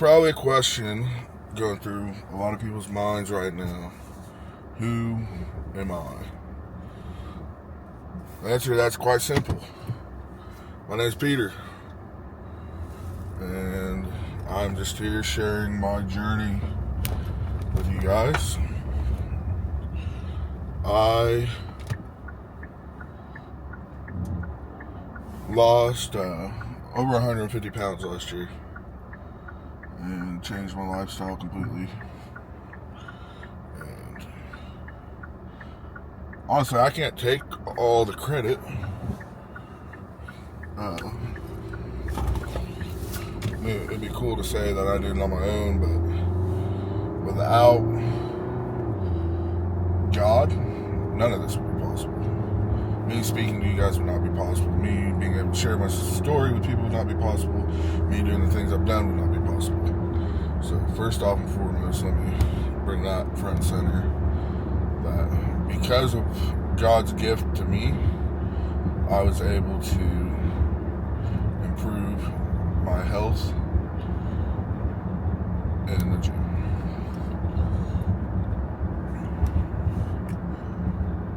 probably a question going through a lot of people's minds right now. Who am I? The answer to that's quite simple. My name is Peter, and I'm just here sharing my journey with you guys. I lost over 150 pounds last year and changed my lifestyle completely. And honestly, I can't take all the credit. It'd be cool to say that I did it on my own, but without God, none of this would be possible. Me speaking to you guys would not be possible. Me being able to share my story with people would not be possible. Me doing the things I've done would not be possible. So first off and foremost, let me bring that front and center. That because of God's gift to me, I was able to improve my health in the gym.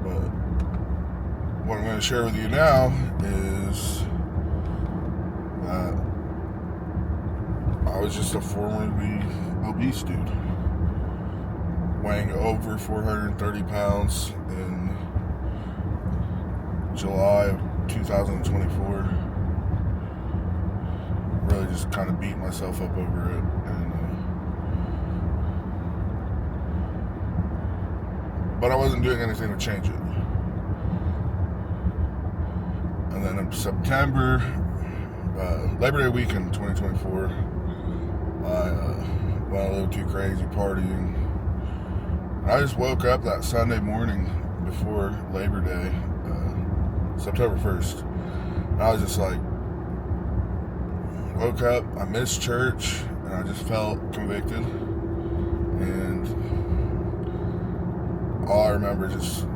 But what I'm going to share with you now is that I was just a formerly obese dude, weighing over 430 pounds in July of 2024. Really just kind of beat myself up over it, and but I wasn't doing anything to change it. And then in September, Labor Day weekend 2024, I went a little too crazy partying. And I just woke up that Sunday morning before Labor Day, September 1st, and I was just like, woke up, I missed church, and I just felt convicted, and all I remember just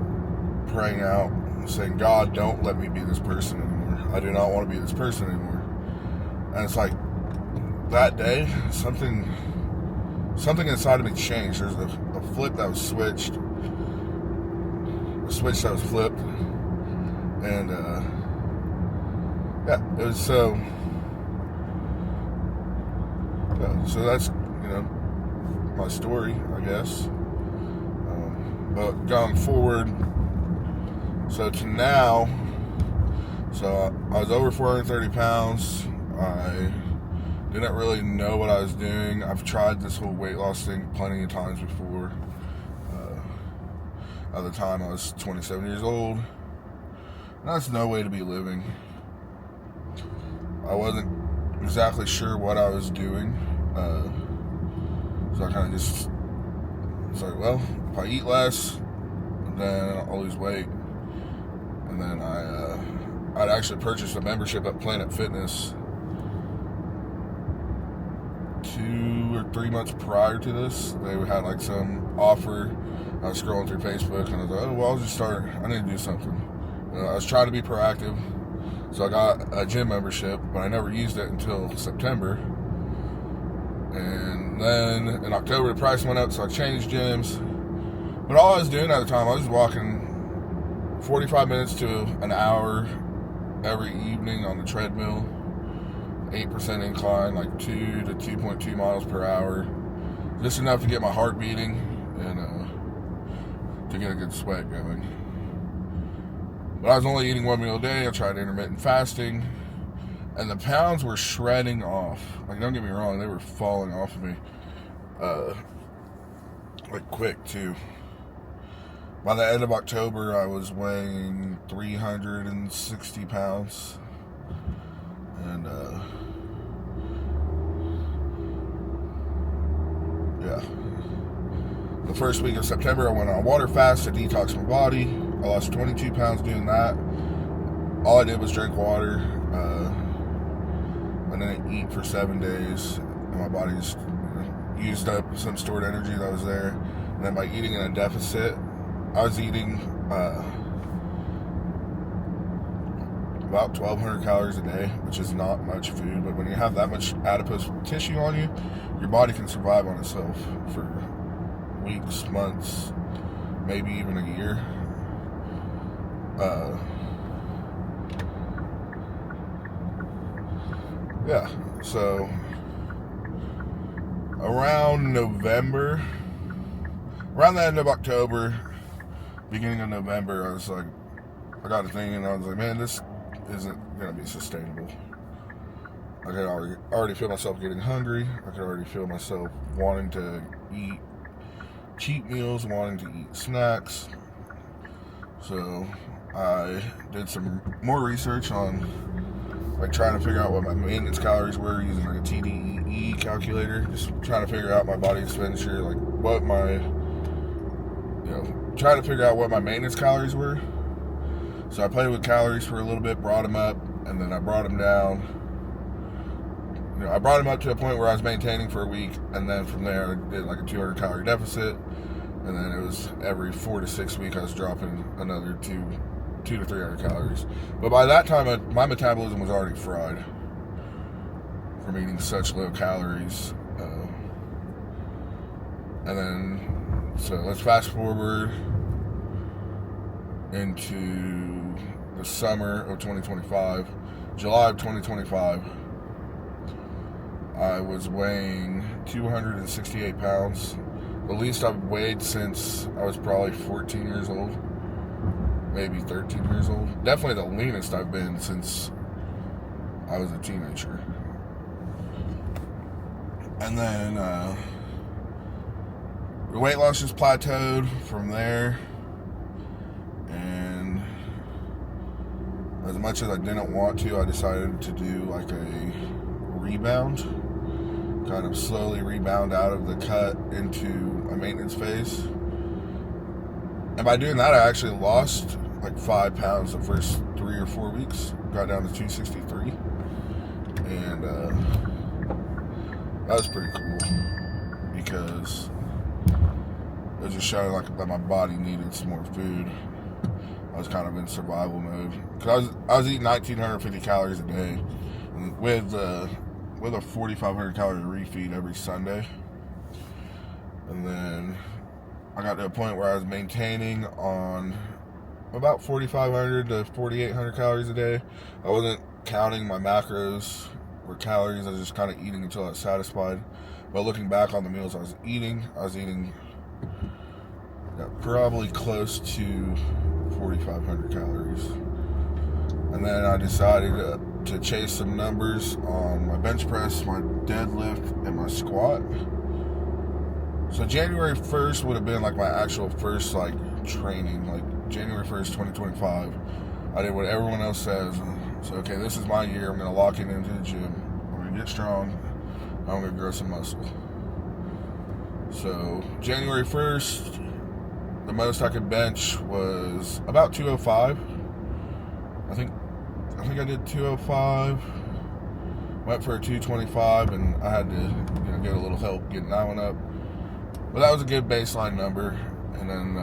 praying out and saying, God, don't let me be this person anymore. I do not want to be this person anymore. And it's like, that day, something inside of me changed. There's a flip that was switched, a switch that was flipped, and it was so that's, my story, I guess. But going forward, so to now, so I was over 430 pounds. I didn't really know what I was doing. I've tried this whole weight loss thing plenty of times before. At the time, I was 27 years old. And that's no way to be living. I wasn't exactly sure what I was doing. So I kind of just was like, well, if I eat less, then I'll lose weight. And then I'd actually purchased a membership at Planet Fitness 2 or 3 months prior to this. They had like some offer. I was scrolling through Facebook and I was like, oh, well, I'll just start. I need to do something. I was trying to be proactive. So I got a gym membership, but I never used it until September. And then in October, the price went up, so I changed gyms. But all I was doing at the time, I was walking 45 minutes to an hour every evening on the treadmill, 8% incline, like 2 to 2.2 miles per hour. Just enough to get my heart beating and to get a good sweat going. But I was only eating one meal a day. I tried intermittent fasting, and the pounds were shredding off. Like, don't get me wrong, they were falling off of me, like quick too. By the end of October, I was weighing 360 pounds, and the first week of September, I went on a water fast to detox my body. I lost 22 pounds doing that. All I did was drink water. I didn't eat for 7 days, and my body just used up some stored energy that was there. And then by eating in a deficit, I was eating about 1,200 calories a day, which is not much food. But when you have that much adipose tissue on you, your body can survive on itself for weeks, months, maybe even a year. Yeah, so around November, around the end of October, beginning of November, I was like, I got a thing, and I was like, man, this isn't going to be sustainable. I could already feel myself getting hungry. I could already feel myself wanting to eat cheat meals, wanting to eat snacks. So I did some more research on like trying to figure out what my maintenance calories were using like a TDEE calculator, just trying to figure out my body expenditure, like what my, trying to figure out what my maintenance calories were. So I played with calories for a little bit, brought them up, and then I brought them down. I brought them up to a point where I was maintaining for a week, and then from there I did like a 200 calorie deficit, and then it was every 4 to 6 weeks I was dropping another 200 to 300 calories. But by that time, my metabolism was already fried from eating such low calories. And then, so let's fast forward into the summer of 2025, July of 2025. I was weighing 268 pounds, the least I've weighed since I was probably 14 years old, maybe 13 years old. Definitely the leanest I've been since I was a teenager. And then the weight loss just plateaued from there, and as much as I didn't want to, I decided to do like a rebound, kind of slowly rebound out of the cut into a maintenance phase. And by doing that, I actually lost like 5 pounds the first 3 or 4 weeks, got down to 263, and that was pretty cool because it was just showing like that my body needed some more food. I was kind of in survival mode because I was eating 1,950 calories a day, and with a 4,500 calorie refeed every Sunday. And then I got to a point where I was maintaining on about 4,500 to 4,800 calories a day. I wasn't counting my macros or calories. I was just kind of eating until I was satisfied. But looking back on the meals I was eating probably close to 4,500 calories. And then I decided to chase some numbers on my bench press, my deadlift, and my squat. So January 1st would have been like my actual first like training, like January 1st, 2025. I did what everyone else says. So, okay, this is my year. I'm going to lock it into the gym. I'm going to get strong. I'm going to grow some muscle. So January 1st, the most I could bench was about 205. I think I did 205. Went for a 225, and I had to get a little help getting that one up. But that was a good baseline number. And then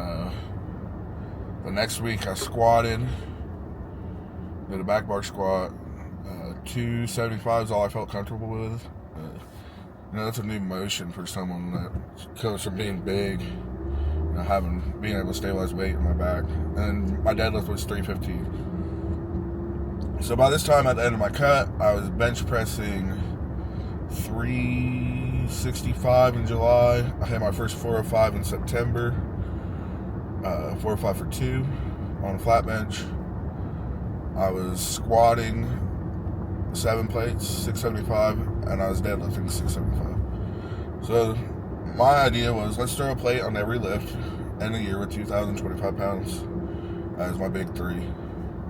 the next week I squatted, did a back bar squat. 275 is all I felt comfortable with. That's a new motion for someone that comes from being big, being able to stabilize weight in my back. And my deadlift was 315. So by this time, at the end of my cut, I was bench pressing 365 in July. I had my first 405 in September. 405 for 2 on a flat bench. I was squatting 7 plates, 675, and I was deadlifting 675. So my idea was, let's throw a plate on every lift, end a year with 2,025 pounds as my big 3.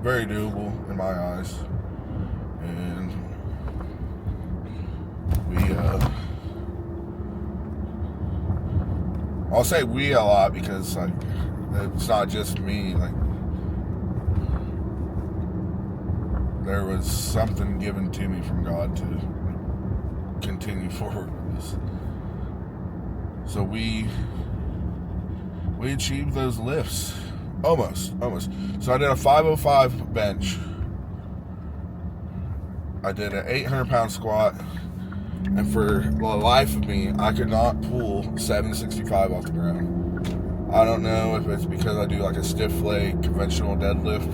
Very doable in my eyes. And I'll say we a lot because like it's not just me. Like there was something given to me from God to continue forward with this. So we achieved those lifts. Almost. So I did a 505 bench I did an 800-pound squat, and for the life of me, I could not pull 765 off the ground. I don't know if it's because I do like a stiff leg conventional deadlift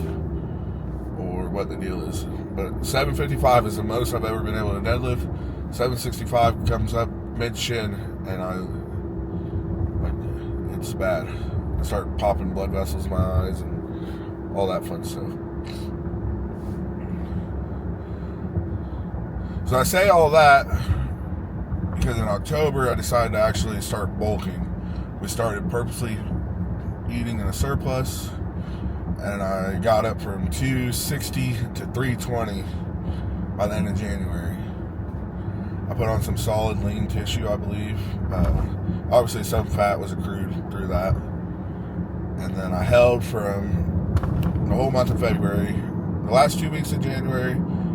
or what the deal is, but 755 is the most I've ever been able to deadlift. 765 comes up mid-shin, and it's bad. I start popping blood vessels in my eyes and all that fun stuff. So I say all that because in October I decided to actually start bulking. We started purposely eating in a surplus, and I got up from 260 to 320 by the end of January. I put on some solid lean tissue, I believe. Obviously some fat was accrued through that. And then I held from the whole month of February, the last 2 weeks of January,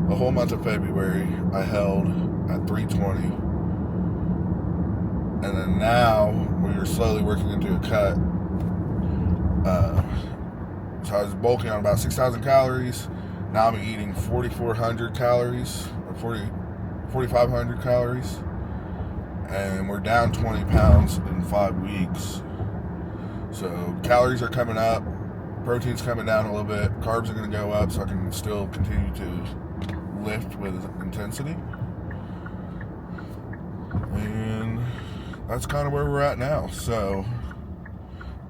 the whole month of February, I held at 320. And then now, we are slowly working into a cut. So I was bulking on about 6,000 calories. Now I'm eating 4,400 calories, or 4,500 calories. And we're down 20 pounds in 5 weeks. So calories are coming up, protein's coming down a little bit, carbs are going to go up so I can still continue to lift with intensity. And that's kind of where we're at now. So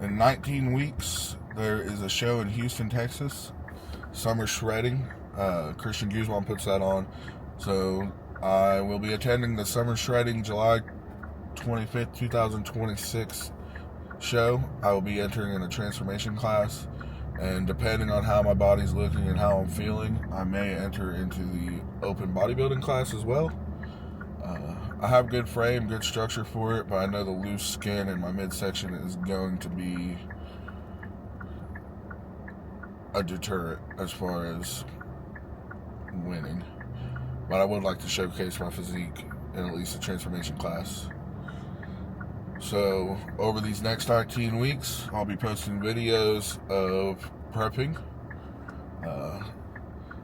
in 19 weeks, there is a show in Houston, Texas, Summer Shredding. Christian Guzman puts that on. So I will be attending the Summer Shredding July 25th, 2026 show. I will be entering in a transformation class, and depending on how my body's looking and how I'm feeling, I may enter into the open bodybuilding class as well. I have good frame, good structure for it, but I know the loose skin in my midsection is going to be a deterrent as far as winning. But I would like to showcase my physique in at least a transformation class. So over these next 13 weeks, I'll be posting videos of prepping.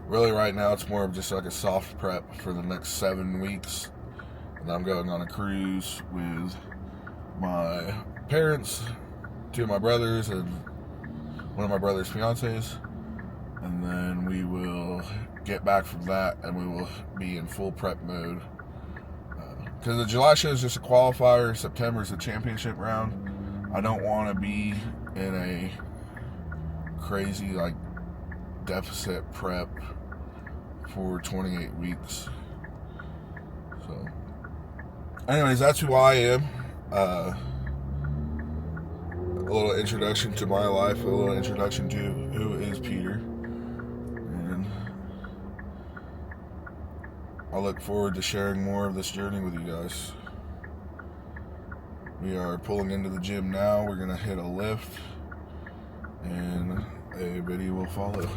Really right now it's more of just like a soft prep for the next 7 weeks. And I'm going on a cruise with my parents, 2 of my brothers, and one of my brother's fiancés. And then we will get back from that, and we will be in full prep mode. Because the July show is just a qualifier, September is the championship round. I don't want to be in a crazy like deficit prep for 28 weeks. So anyways, that's who I am. A little introduction to my life, a little introduction to who is Peter. And I look forward to sharing more of this journey with you guys. We are pulling into the gym now. We're going to hit a lift, and a video will follow.